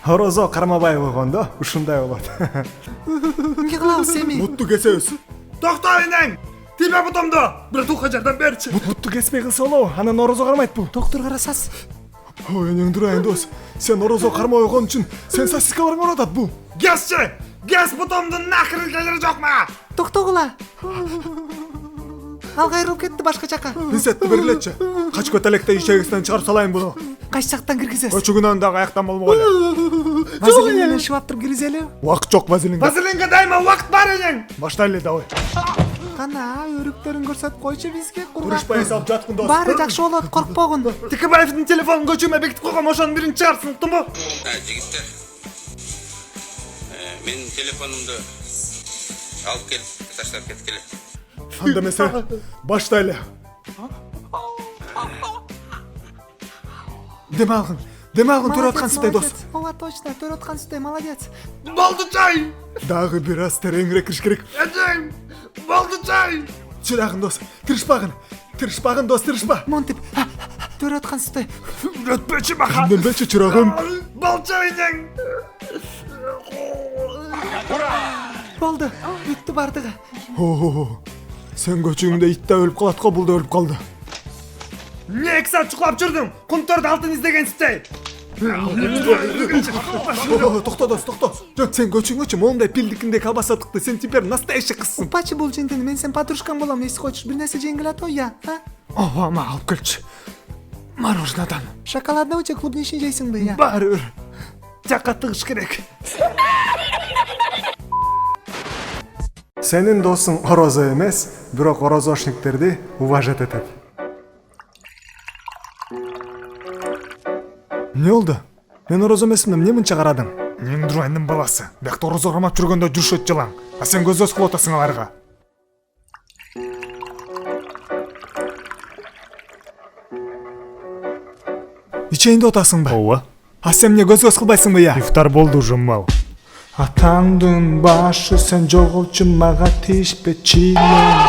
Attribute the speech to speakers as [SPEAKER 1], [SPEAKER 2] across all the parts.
[SPEAKER 1] Орозо кармабай койгондо ушундай болот.
[SPEAKER 2] Эмне кылабыз эми?
[SPEAKER 1] Бутту кесебиз.
[SPEAKER 3] Токто энең! Тийбе бутумду! Бир тухка жардам берчи.
[SPEAKER 1] Бутту кеспей кылса болобу? Анан орозо кармайт бул.
[SPEAKER 2] Доктор карасас.
[SPEAKER 1] Ой, энең дурайын дос. Сен орозо кармай койгон үчүн сен сосискаларыңа уратат бул.
[SPEAKER 3] Гесчи! Гес бутумду нахрен келери жокма!
[SPEAKER 2] Токтогула. Ал кайрылып кетти башка жака.
[SPEAKER 1] Пинцетти бергилечи. Качкөт электе ичегисинен чыгарып салайын буну.
[SPEAKER 2] Кайсы жактан киргизесиз?
[SPEAKER 1] Көчүгүнөн дагы аяктан болмок эле.
[SPEAKER 2] Вазелин менен шыбаптырып киргизели.
[SPEAKER 1] Убакыт жок вазелинге.
[SPEAKER 3] Вазелинге дайыма убакыт бар энең!
[SPEAKER 1] Баштайлы давай.
[SPEAKER 2] Кана, өрүктөрүн көрсөтүп койчу бизге.
[SPEAKER 1] Курушпай салып жаткын дос.
[SPEAKER 2] Баары жакшы болот, коркпогун.
[SPEAKER 3] Тикебаевдин телефонун көчүмө бекитип койгом, ошонун бирин чыгарсын, уктуңбу?
[SPEAKER 4] Жигиттер, менин телефонумду алып келип таштап кеткиле.
[SPEAKER 1] Анда эмесе баштайлы. Деме алгын төрө аткансыздай дос.
[SPEAKER 2] Ооба, точно, төрө аткансыздай, молодец.
[SPEAKER 3] Болду чай!
[SPEAKER 1] Дагы бир аз тереңирээк кириш керек.
[SPEAKER 3] Энең! Болду чай!
[SPEAKER 1] Чырагын дос, тырышпагын дос, тырышпа.
[SPEAKER 2] Монтип, төрө аткансыздай.
[SPEAKER 3] Өтпөчү бака!
[SPEAKER 1] Үндөнбөчү чырагым.
[SPEAKER 3] Болчу энең!
[SPEAKER 2] Болду, бүттү бардыгы.
[SPEAKER 1] Сен көчүгүңдө ит да өлүп калат го, бул да өлүп калды.
[SPEAKER 3] Эмне 2 саат чукулап жүрдүң? Кунттөрдү алтын издегенсиздей.
[SPEAKER 1] Токто дос, токто. Жок, сен көчүңөчү моундай пилдикиндей колбаса тыкты. Сен теперь настоящий кызсың.
[SPEAKER 2] Упачы бул жентени, мен сен подружкаң болом, эси койчу. Бир нерсе жеңгил ато, я,
[SPEAKER 1] Ооба, ама алып келчи. Мороженодан.
[SPEAKER 2] Шоколадный же клубничный жейсиңби, я?
[SPEAKER 1] Баары бир. Жакка тыгыш керек. Сенин досуң орозо эмес, бирок орозошниктерди уважать этет. Эмне болду? Мен орозо эмесмин, эмне мынча карадың? Эң дурайдын баласы. Биякта орозо кармап жүргөндө жүрүшөт жылаң. А сен көзөз кылып атасың аларга. Ичейинде отасың ба? Ооба. А сен эмне көз кылбайсыңбы я? Ифтар болду жумал. Атаңдын башы сен жоголчу мага тийишпе чилен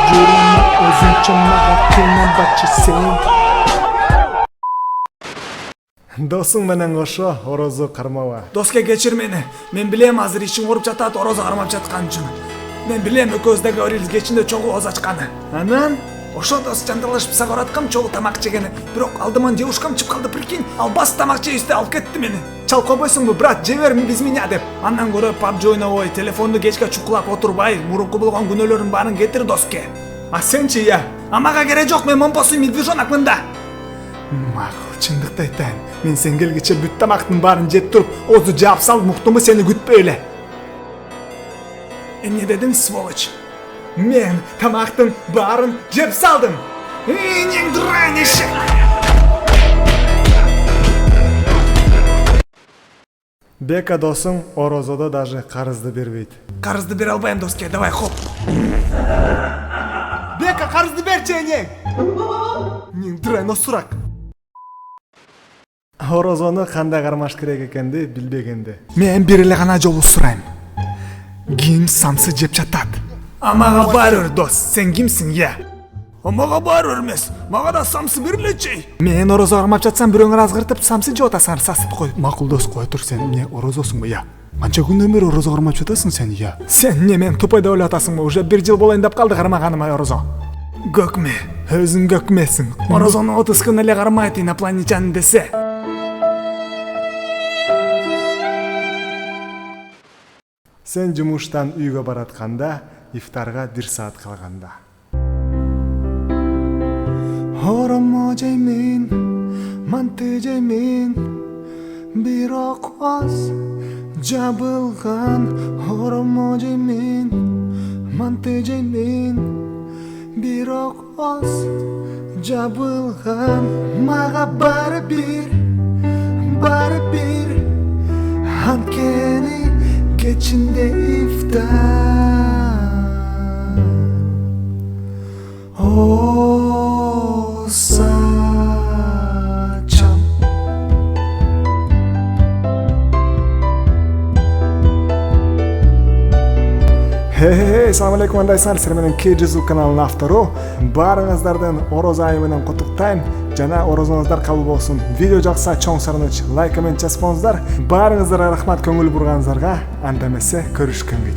[SPEAKER 1] жүрөм өзүнчө мага кыйнабачы сен. Досуң менен кошо орозо кармаба. Доске кечир мени. Мен билем азыр ичиң ооруп жатат орозо кармап жаткан үчүн. Мен билем экөөбүз дагы кечинде чогуу ооз ачканы. Анан ошо дос жанталашып сагораткам чогуу тамак жегени. Бирок алдыман девушкам чыгып калды, прикинь. Ал бас тамак жейбизде алып кетти мени. Чалкобойсуңбу, брат, же бер биз меня деп. Андан көрө PUBG ойнобой, телефонду кечке чукулап отурбай, мурунку болгон күнөөлөрүм баарын кетир доске. А сенчи я? Амага кереги жок, мен момпосуй медвежонок мында. Макул, чындыкты айтайын. Мен сен келгиче бүт тамактын баарын жеп туруп, оозу жаап салдым, уктумбу сени күтпөй эле. Эмне дедиң, сволочь? Мен тамактын баарын жеп салдым. Эң дурайын эшек. Бека досуң орозодо даже карызды бербейт. Карызды бере албайм доске, давай хоп. Бека карызды берчи энең. Эң дурайын осурак. Орозону кандай кармаш керек экенди билбегенде. Мен бир эле гана жолу сурайм. Ким самсы жеп жатат? Амага баары дос, сен кимсиң я? Мага баары эмес, мага да самсы берилечи. Мен орозо кармап жатсам бирөөңөр азгыртып самсы жеп атасың, сасып кой. Макул дос, кой тур, сен эмне орозосуңбу я? Канча күндөн бери орозо кармап жатасың сен я? Сен эмне мен тупой деп ойлоп атасыңбы? Уже 1 жыл болоюн деп калды кармаганыма орозо. Көкме, өзүң көкмесиң. Орозону 30 күн эле кармайт инопланетянин десе. Сен жумуштан үйгө баратканда, ифтарга 1 саат калганда. Оромо жеймин, манты жеймин, бирок аз жабылган. Оромо жеймин, манты жеймин, бирок аз жабылган. Мага баары бир, анткени кечинде ифтар. О сачам. Assalomu alaykum andaysan, sizlar mening KJZU kanalının avtori. Barыңыздардан Ороз айы менен куттуктайм. Жана орозуңуздар кабыл болсун. Видео жакса чоң сарыныч лайк коммент жазсаңыздар, барыңыздарга рахмат көңүл бурганыңыздарга. Анда эмесе көрүшкөнгө.